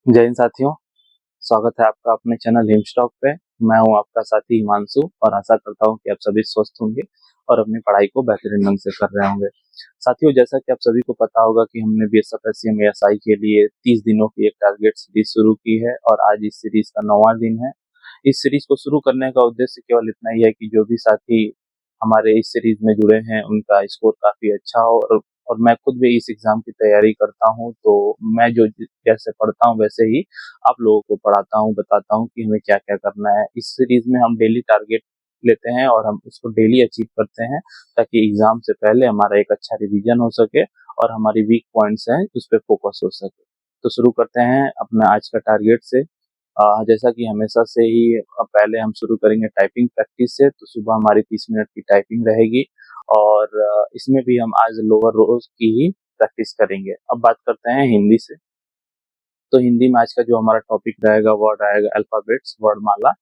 जय हिंद साथियों, स्वागत है आपका अपने चैनल हिमस्टॉक पे। मैं हूं आपका साथी हिमांशु और आशा करता हूं कि आप सभी स्वस्थ होंगे और अपनी पढ़ाई को बेहतरीन ढंग से कर रहे होंगे। साथियों, जैसा कि आप सभी को पता होगा कि हमने बीएसएफ एएसआई के लिए 30 दिनों की एक टारगेट सीरीज शुरू की है और आज इस सीरीज का 9वां दिन है। इस सीरीज को शुरू करने का उद्देश्य केवल इतना ही है कि जो भी साथी हमारे इस सीरीज में जुड़े हैं उनका स्कोर काफी अच्छा हो और मैं खुद भी इस एग्जाम की तैयारी करता हूं, तो मैं जो जैसे पढ़ता हूं वैसे ही आप लोगों को पढ़ाता हूं, बताता हूं कि हमें क्या क्या करना है। इस सीरीज में हम डेली टारगेट लेते हैं और हम उसको डेली अचीव करते हैं ताकि एग्जाम से पहले हमारा एक अच्छा रिवीजन हो सके और हमारी वीक पॉइंट्स हैं उस पर फोकस हो सके। तो शुरू करते हैं अपना आज का टारगेट से। जैसा कि हमेशा से ही पहले हम शुरू करेंगे टाइपिंग प्रैक्टिस से। तो सुबह हमारी 30 मिनट की टाइपिंग रहेगी और इसमें भी हम आज लोअर रोज की ही प्रैक्टिस करेंगे। अब बात करते हैं हिंदी से। तो हिंदी में आज का जो हमारा टॉपिक रहेगा वो रहेगा अल्फाबेट्स, वर्णमाला।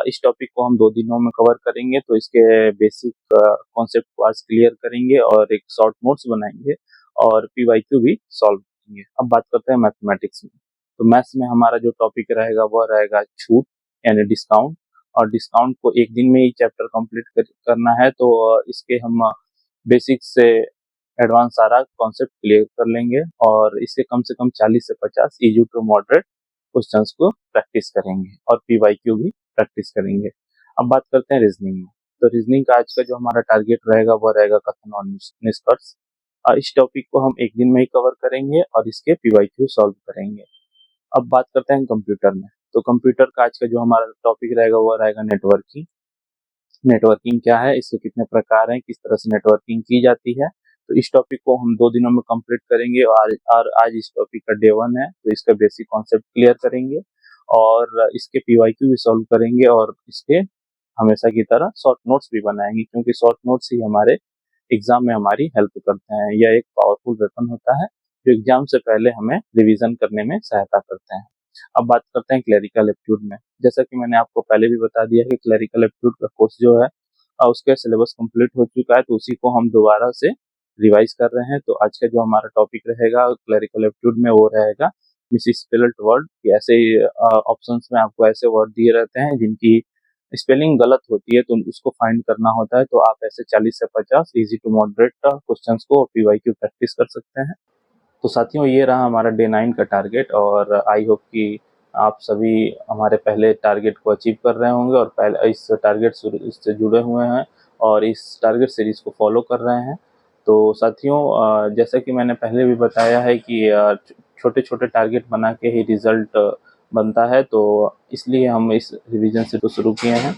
इस टॉपिक को हम 2 दिनों में कवर करेंगे, तो इसके बेसिक कॉन्सेप्ट को आज क्लियर करेंगे और एक शॉर्ट नोट्स बनाएंगे और पीवाईक्यू भी सॉल्व करेंगे। अब बात करते हैं मैथमेटिक्स में। तो मैथ्स में हमारा जो टॉपिक रहेगा वो रहेगा छूट यानी डिस्काउंट। और डिस्काउंट को एक दिन में ही चैप्टर कंप्लीट करना है, तो इसके हम बेसिक से एडवांस सारा कॉन्सेप्ट क्लियर कर लेंगे और इससे कम से कम 40 से 50 इजी टू मॉडरेट क्वेश्चंस को प्रैक्टिस करेंगे और पीवाईक्यू भी प्रैक्टिस करेंगे। अब बात करते हैं रीजनिंग में। तो रीजनिंग का आज का जो हमारा टारगेट रहेगा वो रहेगा कथन और निष्कर्ष। इस टॉपिक को हम एक दिन में ही कवर करेंगे और इसके पीवाईक्यू सॉल्व करेंगे। अब बात करते हैं कंप्यूटर में। तो कंप्यूटर का आज का जो हमारा टॉपिक रहेगा वो रहेगा नेटवर्किंग। नेटवर्किंग क्या है, इसके कितने प्रकार हैं, किस तरह से नेटवर्किंग की जाती है। तो इस टॉपिक को हम 2 दिनों में कंप्लीट करेंगे और आज इस टॉपिक का डे 1 है, तो इसका बेसिक कॉन्सेप्ट क्लियर करेंगे और इसके पीवाईक्यू भी सॉल्व करेंगे और इसके हमेशा की तरह शॉर्ट नोट्स भी बनाएंगे, क्योंकि शॉर्ट नोट्स ही हमारे एग्जाम में हमारी हेल्प करते हैं। यह एक पावरफुल वेपन होता है जो एग्जाम से पहले हमें रिवीजन करने में सहायता करते हैं। अब बात करते हैं क्लरिकल एप्टीट्यूड में। जैसा कि मैंने आपको पहले भी बता दिया कि क्लरिकल एप्टीट्यूड का कोर्स जो है उसका सिलेबस कंप्लीट हो चुका है, तो उसी को हम दोबारा से रिवाइज कर रहे हैं। तो आज का जो हमारा टॉपिक रहेगा क्लरिकल एप्टीट्यूड में वो रहेगा मिसस्पेल्ड वर्ड। ऐसे ऑप्शंस में आपको ऐसे वर्ड दिए रहते हैं जिनकी स्पेलिंग गलत होती है, तो उसको फाइंड करना होता है। तो आप ऐसे 40 से 50 इजी टू मॉडरेट क्वेश्चंस को पीवाईक्यू प्रैक्टिस कर सकते हैं। तो साथियों, ये रहा हमारा डे 9 का टारगेट और आई होप कि आप सभी हमारे पहले टारगेट को अचीव कर रहे होंगे और पहले इस टारगेट से जुड़े हुए हैं और इस टारगेट सीरीज को फॉलो कर रहे हैं। तो साथियों, जैसा कि मैंने पहले भी बताया है कि छोटे छोटे टारगेट बना के ही रिजल्ट बनता है, तो इसलिए हम इस रिवीजन से तो शुरू किए हैं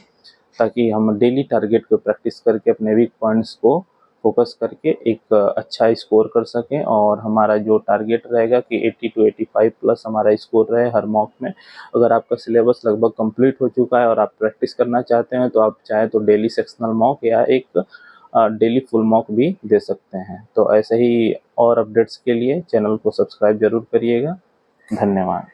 ताकि हम डेली टारगेट को प्रैक्टिस करके अपने वीक पॉइंट्स को फोकस करके एक अच्छा स्कोर कर सकें और हमारा जो टारगेट रहेगा कि 80 टू 85 प्लस हमारा स्कोर रहे हर मॉक में। अगर आपका सिलेबस लगभग कंप्लीट हो चुका है और आप प्रैक्टिस करना चाहते हैं तो आप चाहे तो डेली सेक्शनल मॉक या एक डेली फुल मॉक भी दे सकते हैं। तो ऐसे ही और अपडेट्स के लिए चैनल को सब्सक्राइब जरूर करिएगा। धन्यवाद।